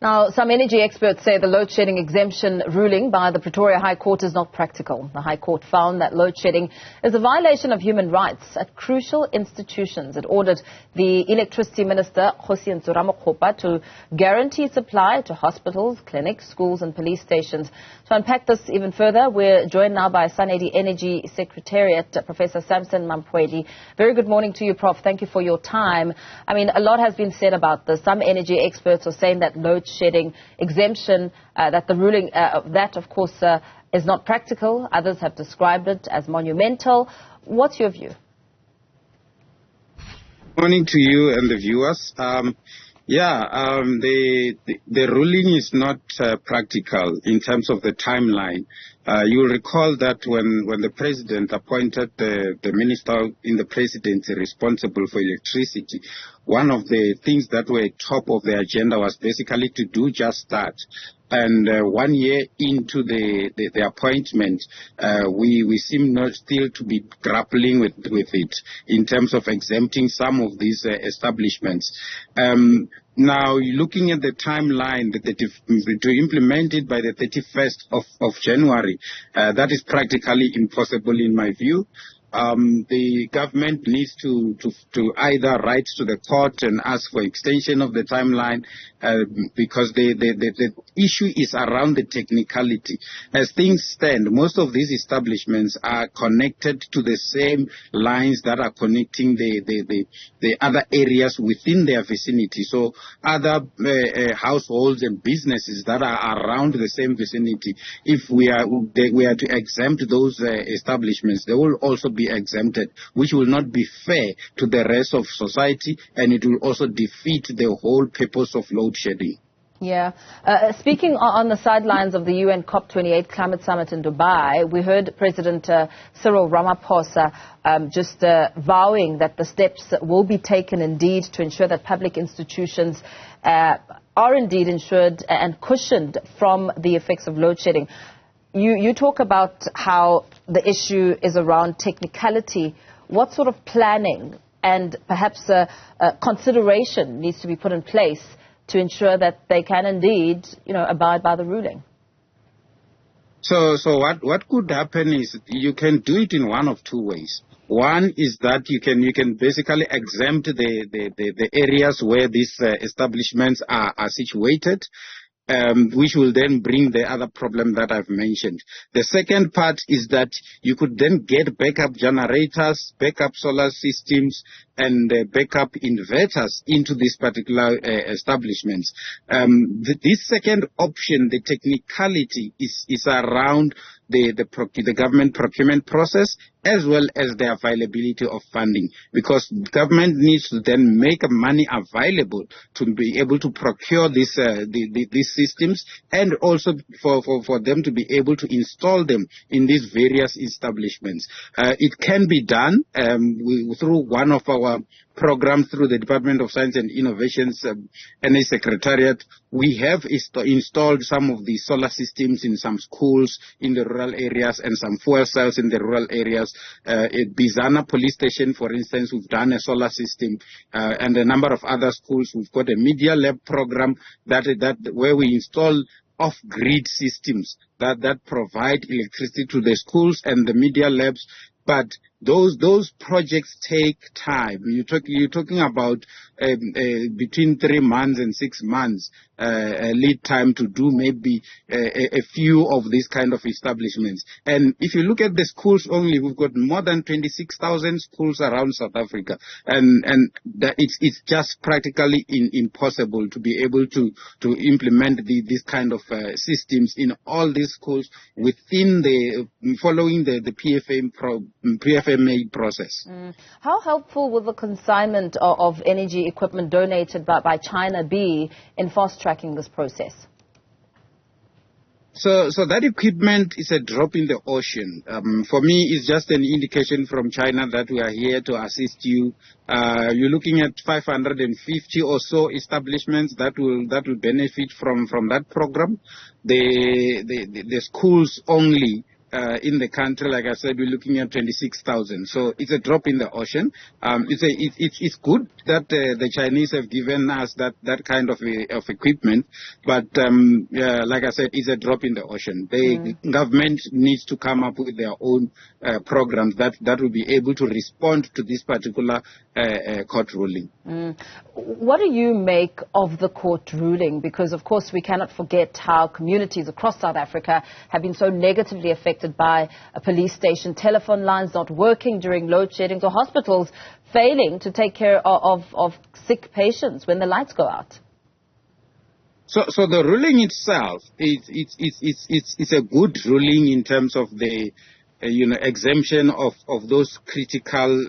Now, some energy experts say the load shedding exemption ruling by the Pretoria High Court is not practical. The High Court found that load shedding is a violation of human rights at crucial institutions. It ordered the Electricity Minister, Kgosientsho Ramokgopa, to guarantee supply to hospitals, clinics, schools and police stations. To unpack this even further, we're joined now by SANEDI Energy Secretariat, Prof Sampson Mamphweli. Very good morning to you, Prof. Thank you for your time. I mean, a lot has been said about this. Some energy experts are saying that load shedding exemption, that the ruling, that of course is not practical. Others have described it as monumental. What's your view? Morning to you and the viewers. The ruling is not practical in terms of the timeline. You will recall that when the president appointed the minister in the presidency responsible for electricity, one of the things that were top of the agenda was basically to do just that. And 1 year into the appointment, we seem not still to be grappling with it in terms of exempting some of these establishments. Now, looking at the timeline to implement it by the 31st of January, that is practically impossible in my view. The government needs to either write to the court and ask for extension of the timeline because the issue is around the technicality. As things stand, most of these establishments are connected to the same lines that are connecting the other areas within their vicinity. So other households and businesses that are around the same vicinity, if we are to exempt those establishments, they will also be exempted, which will not be fair to the rest of society, and it will also defeat the whole purpose of load shedding. Yeah. Speaking on the sidelines of the UN COP28 climate summit in Dubai, we heard President Cyril Ramaphosa just vowing that the steps will be taken indeed to ensure that public institutions are indeed insured and cushioned from the effects of load shedding. You talk about how the issue is around technicality. What sort of planning and perhaps consideration needs to be put in place to ensure that they can indeed, abide by the ruling? So what could happen is you can do it in one of two ways. One is that you can basically exempt the areas where these establishments are situated, which will then bring the other problem that I've mentioned. The second part is that you could then get backup generators, backup solar systems, and backup inverters into these particular establishments. This second option, the technicality is around the government procurement process as well as the availability of funding, because government needs to then make money available to be able to procure these systems, and also for them to be able to install them in these various establishments. It can be done through one of our programs through the Department of Science and Innovation's Energy Secretariat. We have installed some of the solar systems in some schools in the rural areas and some fuel cells in the rural areas. At Bizana Police Station, for instance, we've done a solar system, and a number of other schools. We've got a media lab program where we install off-grid systems that provide electricity to the schools and the media labs. But those projects take time. You're talking about between 3 months and 6 months lead time to do maybe a few of these kind of establishments. And if you look at the schools only, we've got more than 26,000 schools around South Africa, and it's just practically impossible to be able to implement these kind of systems in all these schools within following the PFMA process. How helpful will the consignment of energy equipment donated by China be in fast-tracking this process? So that equipment is a drop in the ocean. For me, it's just an indication from China that we are here to assist you. You're looking at 550 or so establishments that will benefit from that program. The schools only in the country, like I said, we're looking at 26,000. So it's a drop in the ocean. It's good that the Chinese have given us that kind of equipment, but like I said, it's a drop in the ocean. The government needs to come up with their own programs that will be able to respond to this particular court ruling. What do you make of the court ruling? Because, of course, we cannot forget how communities across South Africa have been so negatively affected by a police station, telephone lines not working during load shedding, or hospitals failing to take care of sick patients when the lights go out. So the ruling itself, it's a good ruling in terms of the exemption of those critical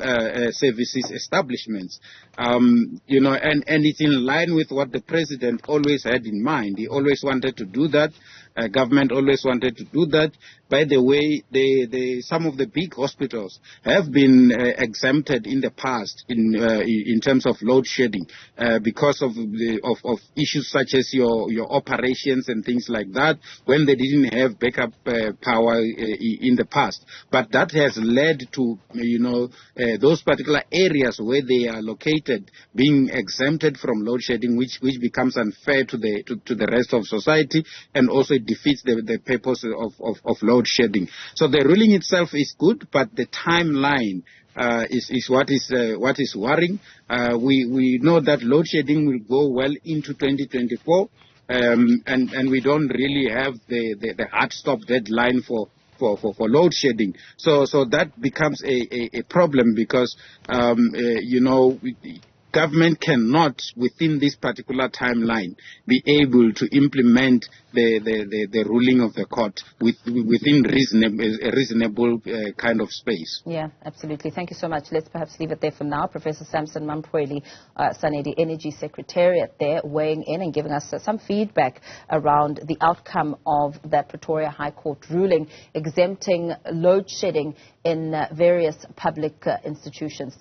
services establishments, and it's in line with what the president always had in mind. He always wanted to do that. Government always wanted to do that. By the way, some of the big hospitals have been exempted in the past in terms of load shedding because of issues such as your operations and things like that, when they didn't have backup power in the past. But that has led to those particular areas where they are located being exempted from load shedding, which becomes unfair to the rest of society, and also it defeats the purpose of load shedding. So the ruling itself is good, but the timeline is what is worrying. We know that load shedding will go well into 2024, and we don't really have the hard stop deadline for load shedding. So that becomes a problem because government cannot, within this particular timeline, be able to implement the ruling of the court within reasonable kind of space. Yeah, absolutely. Thank you so much. Let's perhaps leave it there for now. Professor Sampson Mamphweli, SANEDI Energy Secretariat, there weighing in and giving us some feedback around the outcome of that Pretoria High Court ruling exempting load shedding in various public institutions.